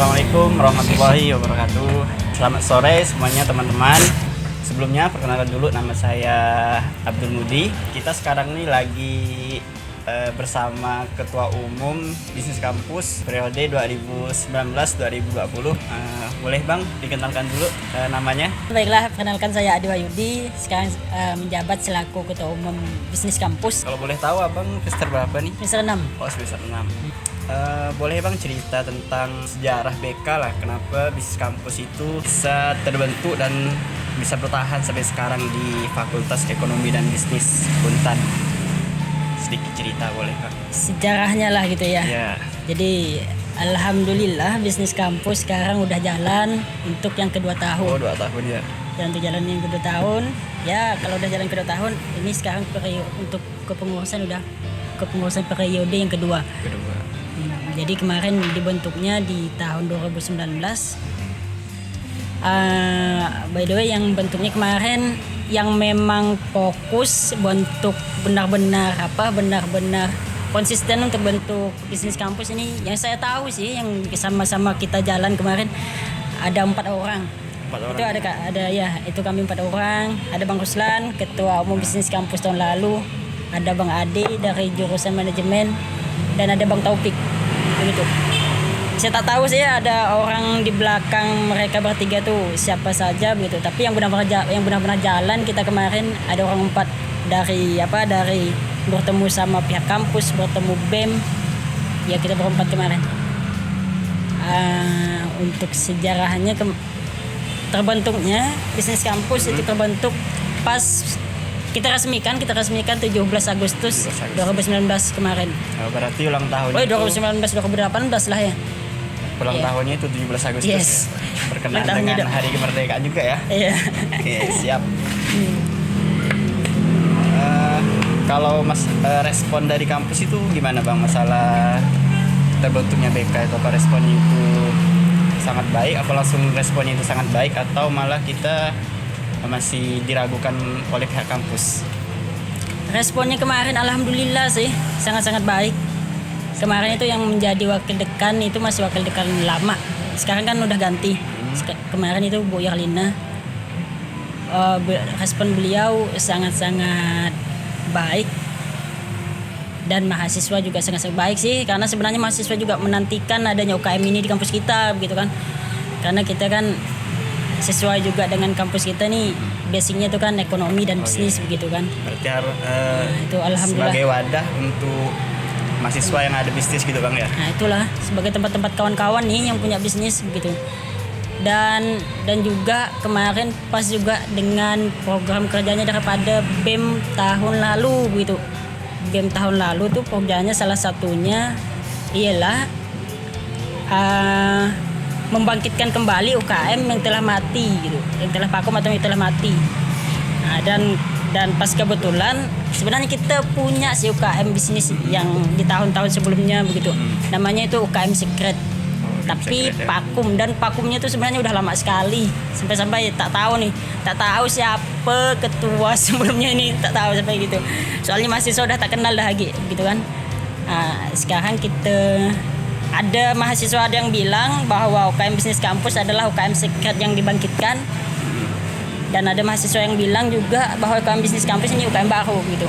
Assalamualaikum warahmatullahi wabarakatuh. Selamat sore semuanya teman-teman. Sebelumnya perkenalkan dulu, nama saya Abdul Mudi. Kita sekarang ini lagi bersama Ketua Umum Bisnis Kampus periode 2019-2020. Boleh Bang dikenalkan dulu namanya? Baiklah, perkenalkan saya Adi Wahyudi. Sekarang menjabat selaku Ketua Umum Bisnis Kampus. Kalau boleh tahu Abang semester berapa nih? Semester 6. Oh, semester 6. Boleh Bang cerita tentang sejarah BK lah, kenapa Bisnis Kampus itu bisa terbentuk dan bisa bertahan sampai sekarang di Fakultas Ekonomi dan Bisnis Untan. Sedikit cerita boleh Kak? Sejarahnya lah gitu ya. Ya. Jadi alhamdulillah Bisnis Kampus sekarang udah jalan untuk yang kedua tahun. Oh, 2 tahun ya. Dan untuk jalan yang kedua tahun, ya kalau udah jalan kedua tahun, ini sekarang untuk kepengurusan periode yang kedua. Jadi kemarin dibentuknya di tahun 2019. By the way, yang bentuknya kemarin yang memang fokus bentuk benar-benar konsisten untuk bentuk Bisnis Kampus ini, yang saya tahu sih, yang sama-sama kita jalan kemarin ada 4 orang. Itu ada ya, itu kami 4 orang. Ada Bang Ruslan, Ketua Umum Bisnis Kampus tahun lalu. Ada Bang Ade dari jurusan manajemen, dan ada Bang Taufik. Begitu. Saya tak tahu sih ada orang di belakang mereka bertiga tuh siapa saja begitu. Tapi yang benar-benar jalan kita kemarin ada orang 4 dari bertemu sama pihak kampus, bertemu BEM. Ya kita berempat kemarin. Untuk sejarahnya terbentuknya Bisnis Kampus itu terbentuk pas kita resmikan 17 Agustus 2019 kemarin. Berarti ulang tahun. Oh, 2019-2018 lah ya. Ulang tahunnya itu 17 Agustus. Yes. Ya. Berkenaan dengan Hari Kemerdekaan juga ya. Iya. Oke, siap. Kalau respon dari kampus itu gimana Bang, masalah terbentuknya BK itu? Apa responnya itu sangat baik? Apa langsung responnya itu sangat baik, atau malah kita masih diragukan oleh pihak kampus? Responnya kemarin alhamdulillah sih sangat-sangat baik. Kemarin itu yang menjadi wakil dekan itu masih wakil dekan lama. Sekarang kan udah ganti. Kemarin itu Bu Yarlina. Respon beliau sangat-sangat baik. Dan mahasiswa juga sangat-sangat baik sih, karena sebenarnya mahasiswa juga menantikan adanya UKM ini di kampus kita begitu kan. Karena kita kan sesuai juga dengan kampus kita nih, basicnya itu kan ekonomi dan bisnis begitu kan. Berarti harus itu alhamdulillah sebagai wadah untuk mahasiswa yang ada bisnis gitu Bang ya. Nah itulah sebagai tempat-tempat kawan-kawan nih yang punya bisnis begitu. Dan juga kemarin pas juga dengan program kerjanya daripada BEM tahun lalu begitu. BEM tahun lalu tuh programnya salah satunya ialah membangkitkan kembali UKM yang telah mati gitu, yang telah vakum atau yang telah mati. Nah, dan pas kebetulan sebenarnya kita punya si UKM bisnis yang di tahun-tahun sebelumnya begitu. Namanya itu UKM Secret. Tapi secret, vakum, dan vakumnya itu sebenarnya udah lama sekali. Sampai tak tahu siapa ketua sebelumnya ini, tak tahu sampai gitu. Soalnya mahasiswa udah tak kenal dah lagi gitu kan. Nah, sekarang kita ada mahasiswa yang bilang bahwa UKM Bisnis Kampus adalah UKM Secret yang dibangkitkan, dan ada mahasiswa yang bilang juga bahwa UKM Bisnis Kampus ini UKM baru gitu.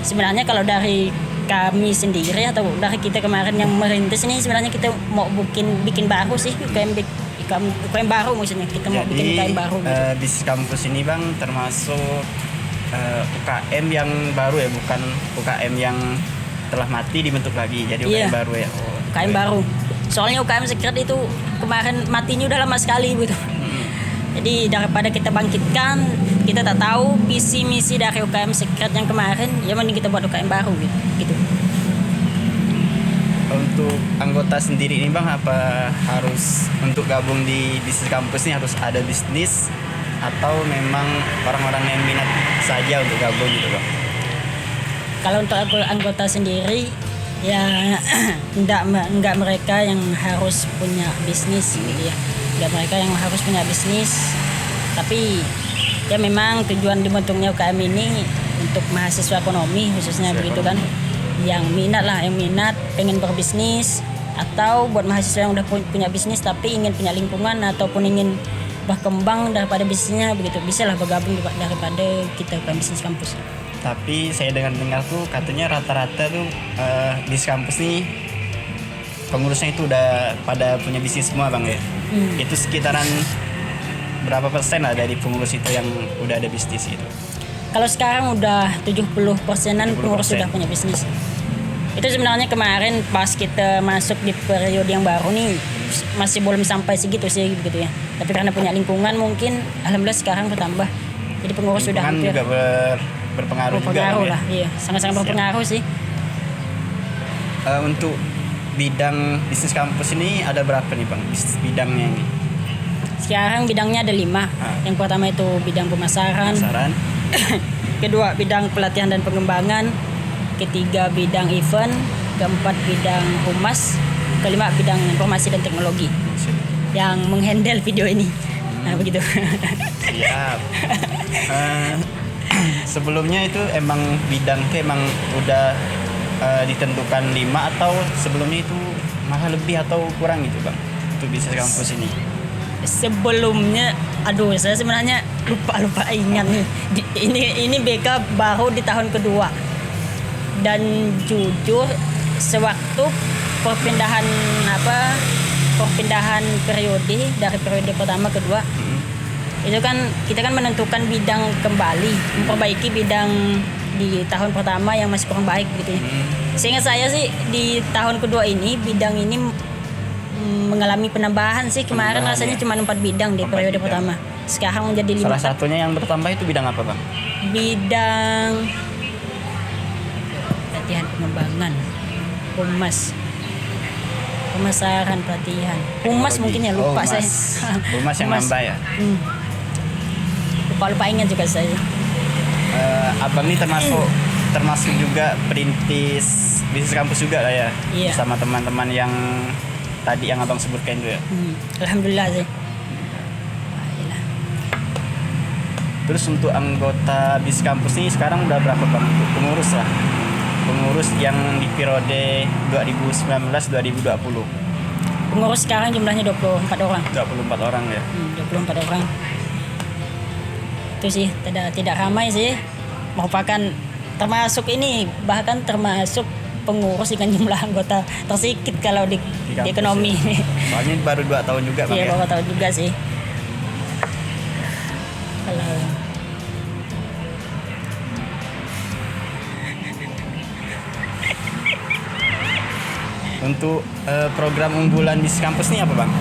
Sebenarnya kalau dari kami sendiri atau dari kita kemarin yang merintis ini, sebenarnya kita mau bikin baru sih UKM baru, maksudnya kita mau bikin UKM baru gitu. Bisnis Kampus ini Bang termasuk UKM yang baru ya, bukan UKM yang telah mati dibentuk lagi jadi UKM baru ya. UKM baru. Soalnya UKM Secret itu kemarin matinya udah lama sekali gitu. Jadi daripada kita bangkitkan, kita tak tahu visi misi dari UKM Secret yang kemarin, ya mending kita buat UKM baru gitu. Untuk anggota sendiri ini Bang, apa harus untuk gabung di Bisnis Kampus ini harus ada bisnis, atau memang orang-orang yang minat saja untuk gabung gitu Bang? Kalau untuk anggota sendiri ya enggak mereka yang harus punya bisnis gitu ya. Enggak mereka yang harus punya bisnis. Tapi ya memang tujuan dibentuknya UKM ini untuk mahasiswa ekonomi khususnya begitu kan. Yang minat pengen berbisnis, atau buat mahasiswa yang udah punya bisnis tapi ingin punya lingkungan ataupun ingin berkembang daripada bisnisnya begitu, bisa lah bergabung daripada kita ke bisnis kampus. Tapi saya dengar tuh katanya rata-rata tuh bisnis kampus nih pengurusnya itu udah pada punya bisnis semua bang ya. Itu sekitaran berapa persen lah dari pengurus itu yang udah ada bisnis itu? Kalau sekarang udah 70%-an pengurus sudah punya bisnis. Itu sebenarnya kemarin pas kita masuk di periode yang baru nih masih belum sampai segitu sih begitu ya. Tapi karena punya lingkungan mungkin alhamdulillah sekarang bertambah. Jadi pengurus sudah hampir juga berpengaruh juga lah. Iya, sangat-sangat berpengaruh sih. Untuk bidang bisnis kampus ini ada berapa nih bang bisnis bidangnya ini? Sekarang bidangnya ada 5. Yang pertama itu bidang pemasaran. Kedua bidang pelatihan dan pengembangan. Ketiga bidang event. Keempat bidang humas. Kelima bidang informasi dan teknologi yang menghandle video ini. Nah begitu. Siap. Sebelumnya itu emang bidang itu emang udah ditentukan 5 atau sebelumnya itu malah lebih atau kurang gitu bang untuk bisnis kampus ini? Sebelumnya, aduh saya sebenarnya lupa ingat nih. Ini BK baru di tahun kedua. Dan jujur sewaktu perpindahan periode dari periode pertama kedua, itu kan kita kan menentukan bidang kembali, memperbaiki bidang di tahun pertama yang masih kurang baik gitu ya. Seingat saya sih di tahun kedua ini bidang ini mengalami penambahan sih. Kemarin rasanya cuma 4 bidang di periode pertama. Sekarang menjadi 5. Salah satunya yang bertambah itu bidang apa bang? Bidang pelatihan pengembangan, humas, pemasaran, pelatihan, humas mungkin ya lupa saya. Humas yang nambah ya. Lupa ingat juga saya. Abang ini termasuk juga perintis bisnis kampus juga lah ya. Iya. Sama teman-teman yang tadi yang abang sebutkan itu ya. Alhamdulillah sih. Terus untuk anggota bisnis kampus ini sekarang udah berapa bang untuk pengurus lah? Pengurus yang di periode 2019-2020. Pengurus sekarang jumlahnya 24 orang. 24 orang ya. 24 orang. Itu sih tidak ramai sih. Merupakan termasuk ini bahkan termasuk pengurus dengan jumlah anggota tersedikit kalau di ekonomi. Ya. Soalnya baru 2 tahun juga bang. Iya, ya? baru tahun juga sih. Kalau untuk program unggulan bisnis kampus ini apa bang?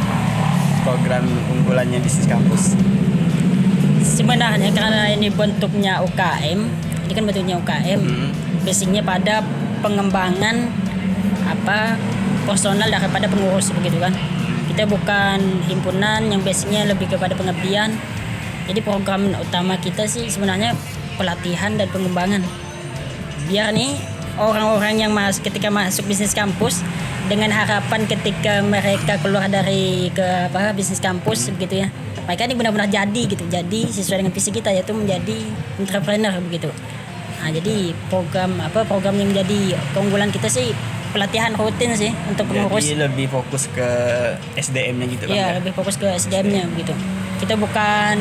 Program unggulannya bisnis kampus? sebenarnya karena ini bentuknya UKM, ini kan bentuknya UKM, basicnya pada pengembangan personal daripada pengurus begitu kan. Kita bukan himpunan yang basicnya lebih kepada pengabdian. Jadi program utama kita sih sebenarnya pelatihan dan pengembangan. Biar nih orang-orang yang ketika masuk bisnis kampus dengan harapan ketika mereka keluar dari bisnis kampus begitu ya, mereka ini benar-benar jadi sesuai dengan visi kita, yaitu menjadi entrepreneur begitu. Nah, jadi program yang menjadi keunggulan kita sih pelatihan rutin sih untuk pengurus. Jadi lebih fokus ke SDM-nya gitu kan? Iya, lebih fokus ke SDM-nya begitu. Kita bukan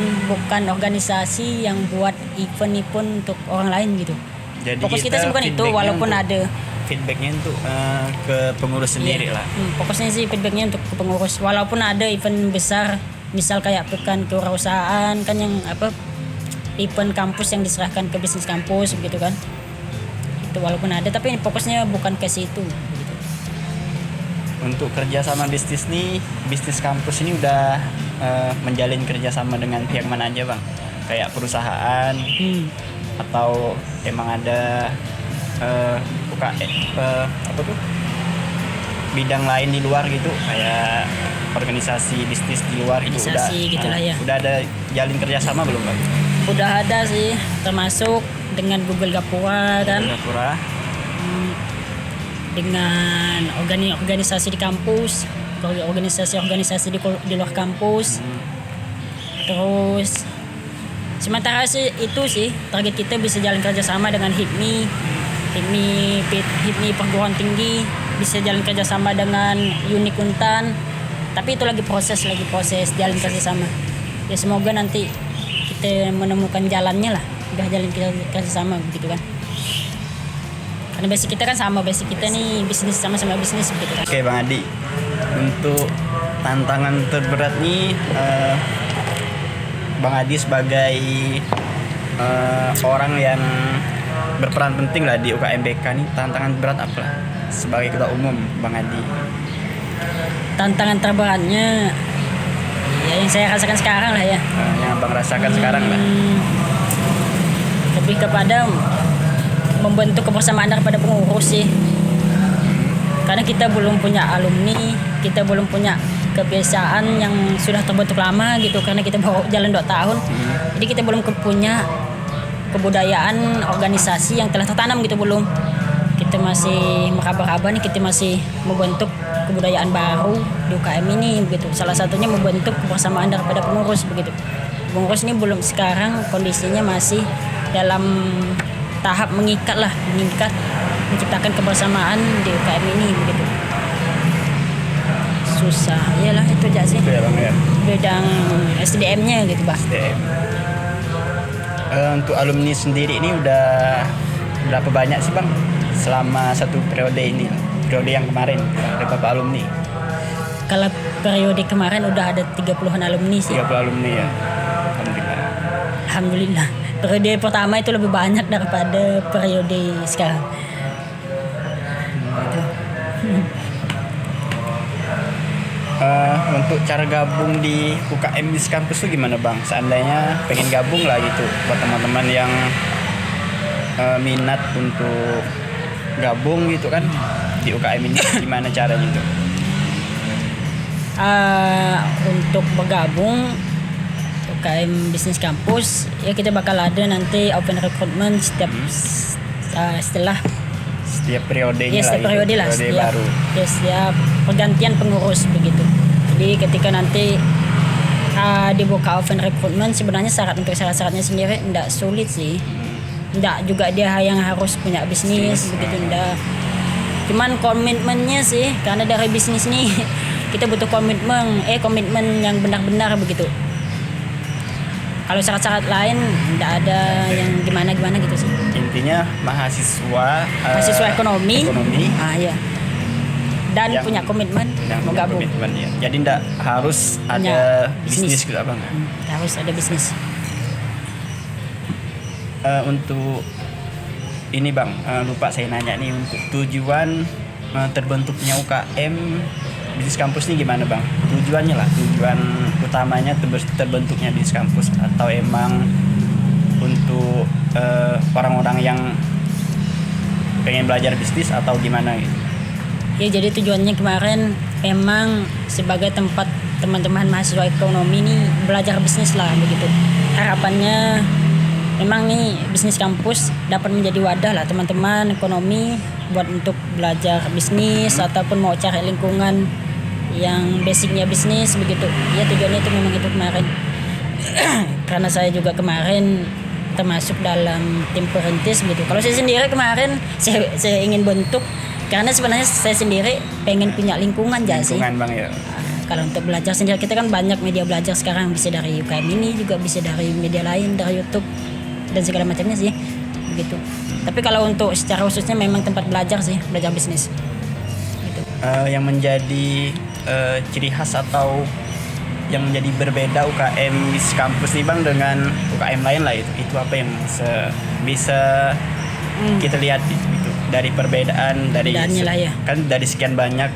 organisasi yang buat event untuk orang lain gitu. Jadi fokus kita sih bukan itu, walaupun ada feedbacknya untuk ke pengurus sendiri lah. Fokusnya sih feedbacknya untuk ke pengurus, walaupun ada event besar, misal kayak pekan kewirausahaan kan yang event kampus yang diserahkan ke bisnis kampus begitu kan. Itu walaupun ada, tapi fokusnya bukan ke situ gitu. Untuk kerjasama bisnis nih, bisnis kampus ini udah menjalin kerjasama dengan pihak mana aja bang? Kayak perusahaan atau emang ada bidang lain di luar gitu, kayak organisasi bisnis di luar itu udah ada jalin kerjasama belum bang? Udah ada sih, termasuk dengan Google Gapura kan, dengan organisasi di kampus, organisasi di luar kampus. Terus sementara sih itu sih target kita bisa jalan kerjasama dengan HIPMI perguruan tinggi bisa jalan kerjasama dengan Unik Untan, tapi itu lagi proses jalan kerjasama. Ya semoga nanti kita menemukan jalannya lah, udah jalan kerjasama begitu kan. Karena basic kita kan sama, basic kita nih bisnis, sama-sama bisnis begitu kan. Oke Bang Adi, untuk tantangan terberat nih Bang Adi sebagai orang yang berperan penting lah di UKM-BK nih, tantangan berat apa lah sebagai ketua umum Bang Adi? Tantangan terberatnya ya yang saya rasakan sekarang lah ya. Yang Bang rasakan sekarang lah. Lebih kepada membentuk kebersamaan daripada pengurus sih. Karena kita belum punya alumni, kita belum punya kebiasaan yang sudah terbentuk lama gitu, karena kita baru jalan 2 tahun. Jadi kita belum punya kebudayaan organisasi yang telah tertanam gitu, belum. Kita masih meraba-raba nih, kita masih membentuk kebudayaan baru di UKM ini begitu. Salah satunya membentuk kebersamaan daripada pengurus begitu. Pengurus ini belum, sekarang kondisinya masih dalam tahap mengikat, menciptakan kebersamaan di UKM ini begitu. Susah, iyalah itu aja sih. Itu ya Bang ya. Bidang SDM-nya gitu Bang. SDM. Untuk alumni sendiri ini udah berapa banyak sih Bang selama satu periode ini, periode yang kemarin ada berapa alumni? Kalau periode kemarin udah ada 30-an alumni sih. 30 alumni ya. Alhamdulillah. Alhamdulillah. Periode pertama itu lebih banyak daripada periode sekarang. Gitu. Untuk cara gabung di UKM di kampus tuh gimana Bang? Seandainya pengen gabung lah gitu buat teman-teman yang minat untuk gabung gitu kan di UKM ini, gimana caranya itu? Untuk bergabung UKM Bisnis Kampus ya, kita bakal ada nanti open recruitment setelah Setiap periodenya ya, setiap lah periode gitu, lah, periode setiap, baru. ya, setiap pergantian pengurus begitu. Jadi ketika nanti dibuka open recruitment, sebenarnya syarat-syaratnya sendiri tidak sulit sih. Tidak juga dia yang harus punya bisnis begitu, tidak. Cuman komitmennya sih, karena dari bisnis nih kita butuh komitmen yang benar-benar begitu. Kalau syarat-syarat lain tidak ada yang gimana-gimana gitu sih. Intinya mahasiswa ekonomi. Ya. Dan Yang- punya komitmen yang mau punya gabung. komitmen ya. Jadi tidak harus Punya ada bisnis. bisnis gitu Bang. Harus ada bisnis. Untuk ini Bang, lupa saya nanya nih, untuk tujuan terbentuknya UKM Bisnis Kampus ini gimana Bang? Tujuannya lah, tujuan utamanya terbentuknya Bisnis Kampus, atau emang untuk orang-orang yang pengen belajar bisnis atau gimana gitu? Ya, jadi tujuannya kemarin memang sebagai tempat teman-teman mahasiswa ekonomi ini belajar bisnis lah begitu. Harapannya memang nih Bisnis Kampus dapat menjadi wadah lah teman-teman ekonomi buat untuk belajar bisnis ataupun mau cari lingkungan yang basicnya bisnis begitu. Ya, tujuannya itu memang itu kemarin. Karena saya juga kemarin termasuk dalam tim perintis gitu. Kalau saya sendiri kemarin saya ingin bentuk, karena sebenarnya saya sendiri pengen punya lingkungan aja sih. Lingkungan Bang ya. Kalau untuk belajar sendiri, kita kan banyak media belajar sekarang, bisa dari UKM ini juga bisa dari media lain, dari YouTube dan segala macamnya sih begitu. Tapi kalau untuk secara khususnya memang tempat belajar sih, belajar bisnis gitu. Yang menjadi ciri khas atau yang menjadi berbeda UKM Bisnis Kampus nih Bang dengan UKM lain lah, itu apa yang bisa kita lihat gitu, dari perbedaan dari Perbedaannya lah ya. kan dari sekian banyak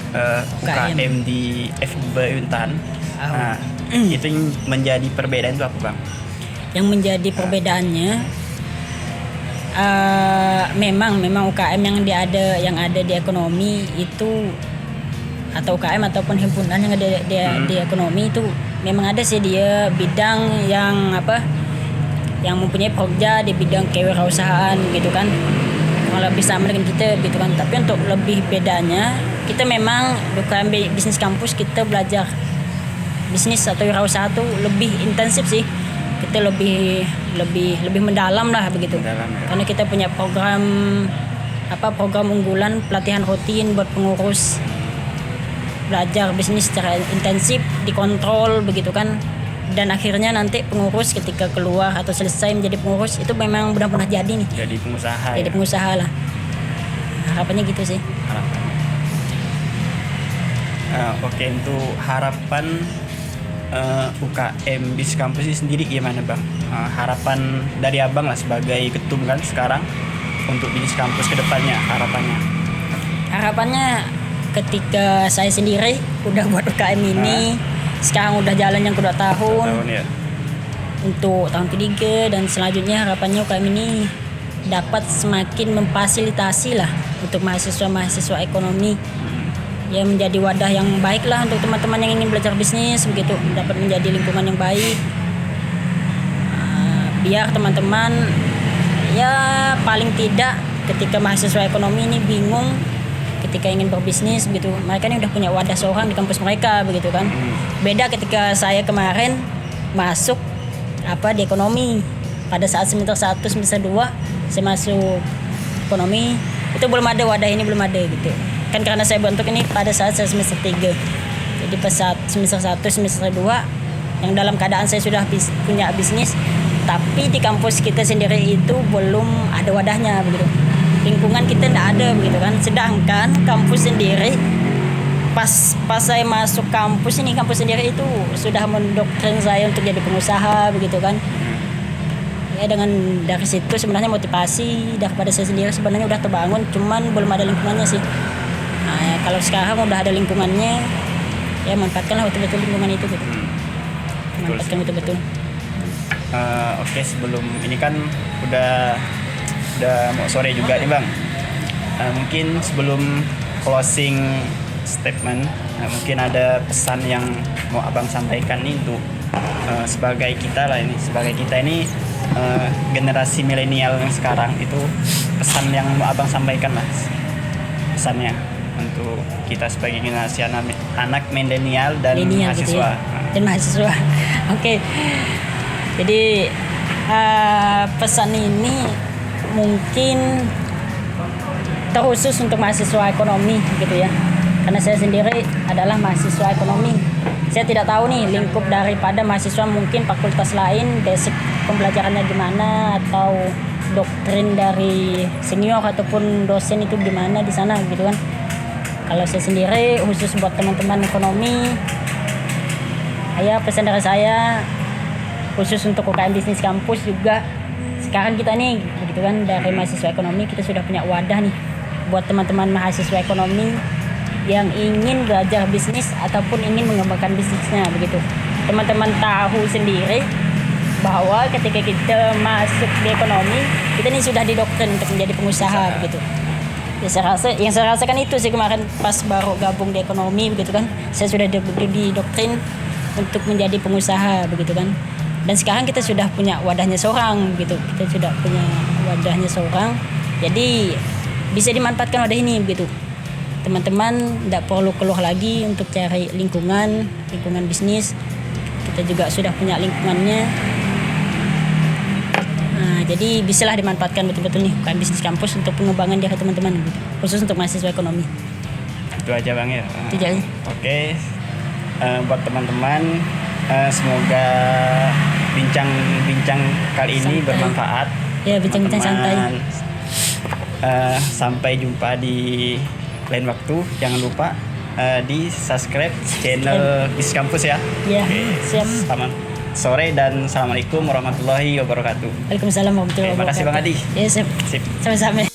UKM. UKM di FIB Untan. Oh. Nah, itu yang menjadi perbedaan itu apa Bang? Yang menjadi perbedaannya memang UKM yang ada di ekonomi itu, atau UKM ataupun himpunan yang ada di ekonomi itu memang ada sih dia bidang yang yang mempunyai program di bidang kewirausahaan gitu kan, kalau lebih sama dengan kita gitu kan. Tapi untuk lebih bedanya, kita memang UKM Bisnis Kampus kita belajar bisnis atau wirausaha tuh lebih intensif sih, kita lebih mendalam lah begitu. Mendalam, ya. Karena kita punya program program unggulan pelatihan rutin buat pengurus, belajar bisnis secara intensif, dikontrol begitu kan. Dan akhirnya nanti pengurus ketika keluar atau selesai menjadi pengurus itu memang benar-benar jadi nih. Jadi pengusaha. Jadi ya? pengusaha lah. Harapannya gitu sih. Harapan. Oke, untuk harapan UKM Bis Kampus ini sendiri gimana bang? Harapan dari abang lah sebagai ketum kan sekarang untuk Bis Kampus kedepannya, harapannya. Harapannya ketika saya sendiri udah buat UKM ini, sekarang udah jalan yang kedua tahun, ya. untuk tahun ketiga dan selanjutnya harapannya UKM ini dapat semakin memfasilitasi lah untuk mahasiswa ekonomi, ya menjadi wadah yang baik lah untuk teman-teman yang ingin belajar bisnis begitu, dapat menjadi lingkungan yang baik, biar teman-teman ya paling tidak ketika mahasiswa ekonomi ini bingung ketika ingin berbisnis begitu, mereka ini udah punya wadah seorang di kampus mereka begitu kan. Beda ketika saya kemarin masuk di ekonomi pada saat semester 1 semester 2 saya masuk ekonomi, itu belum ada wadah ini, belum ada gitu kan, karena saya bentuk ini pada saat saya semester 3. Jadi pas saat semester 1 semester 2 yang dalam keadaan saya sudah punya bisnis, tapi di kampus kita sendiri itu belum ada wadahnya begitu, lingkungan kita tidak ada begitu kan. Sedangkan kampus sendiri pas saya masuk kampus sendiri itu sudah mendoktrin saya untuk jadi pengusaha begitu kan. Ya dengan dari situ sebenarnya motivasi daripada saya sendiri sebenarnya udah terbangun, cuman belum ada lingkungannya sih. Nah, ya, kalau sekarang udah ada lingkungannya, ya manfaatkanlah betul-betul lingkungan itu gitu. Manfaatkan betul-betul. Oke, sebelum ini kan udah mau sore juga nih bang. Mungkin sebelum closing statement, mungkin ada pesan yang mau abang sampaikan nih untuk sebagai kita ini generasi milenial yang sekarang, itu pesan yang mau abang sampaikan lah, pesannya untuk kita sebagai generasi anak milenial dan mahasiswa gitu ya. Dan mahasiswa. Oke. Jadi pesan ini mungkin terkhusus untuk mahasiswa ekonomi gitu ya, karena saya sendiri adalah mahasiswa ekonomi. Saya tidak tahu nih lingkup daripada mahasiswa mungkin fakultas lain basic pembelajarannya gimana, atau doktrin dari senior ataupun dosen itu gimana di sana gitu kan. Kalau saya sendiri khusus buat teman-teman ekonomi, pesan dari saya khusus untuk UKM bisnis kampus juga, sekarang kita nih begitu kan, dari mahasiswa ekonomi kita sudah punya wadah nih buat teman-teman mahasiswa ekonomi yang ingin belajar bisnis ataupun ingin mengembangkan bisnisnya begitu. Teman-teman tahu sendiri bahwa ketika kita masuk di ekonomi, kita ini sudah didoktrin untuk menjadi pengusaha begitu. Yang saya rasakan itu sih kemarin pas baru gabung di ekonomi begitu kan, saya sudah didoktrin untuk menjadi pengusaha begitu kan. Dan sekarang kita sudah punya wadahnya seorang gitu, kita sudah punya wadahnya seorang, jadi bisa dimanfaatkan wadah ini begitu. Teman-teman tidak perlu keluar lagi untuk cari lingkungan bisnis, kita juga sudah punya lingkungannya. Nah, jadi bisalah dimanfaatkan betul-betul nih UKM bisnis kampus untuk pengembangan diri teman-teman gitu, khusus untuk mahasiswa ekonomi. Itu aja bang ya. Itu aja. Oke, buat teman-teman, semoga bincang kali ini santai. Bermanfaat. Ya, bincang-bincang santai. Sampai jumpa di lain waktu. Jangan lupa di subscribe channel Bis Kampus ya. Ya, siap. Selamat sore dan assalamualaikum warahmatullahi wabarakatuh. Waalaikumsalam warahmatullahi wabarakatuh. Terima kasih Bang Adi. Ya, siap. Sama-sama.